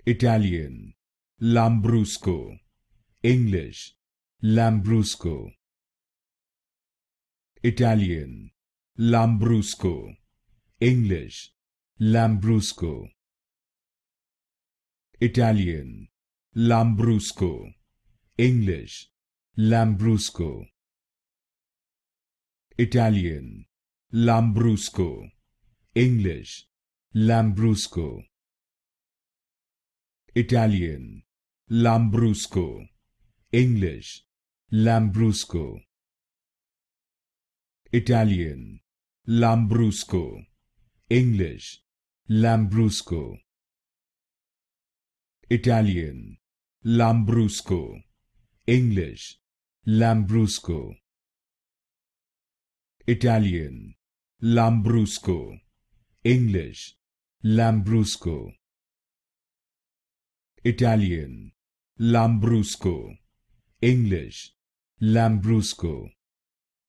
Italian, Lambrusco. English, Lambrusco. Italian, Lambrusco. English, Lambrusco. Italian, Lambrusco. English, Lambrusco. Italian, Lambrusco. English, Lambrusco. Italian, Lambrusco. English, Lambrusco. Italian, Lambrusco. English, Lambrusco. Italian, Lambrusco. English, Lambrusco. Italian, Lambrusco. English, Lambrusco. Italian, Lambrusco. English, Lambrusco.